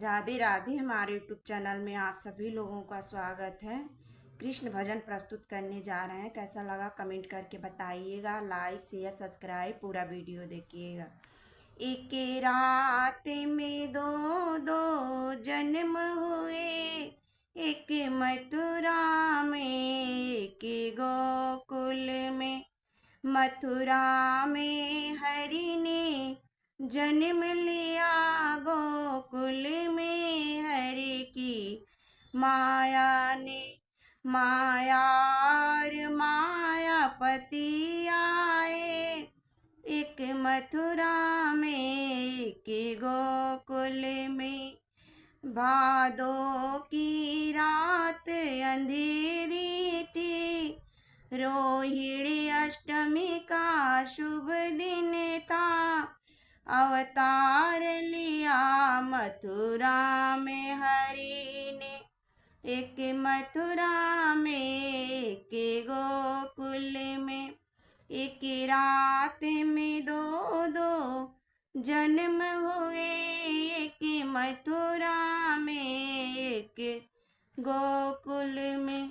राधे राधे। हमारे YouTube channel में आप सभी लोगों का स्वागत है। कृष्ण भजन प्रस्तुत करने जा रहे हैं। कैसा लगा कमेंट करके बताइएगा। लाइक शेयर सब्सक्राइब पूरा वीडियो देखिएगा। एक रात में दो दो जन्म हुए, एक मथुरा में एक गोकुल में। मथुरा में हरि ने जन्म लिया, गोकुल में हरि की माया ने। माया और मायापति आए, एक मथुरा में एक गोकुल में। भादों की रात अंधेरी थी, रोहिणी अष्टमी का शुभ दिन था। अवतार लिया मथुरा में हरि ने, एक मथुरा में एक गोकुल में। एक रात में दो दो जन्म हुए, एक मथुरा में एक गोकुल में।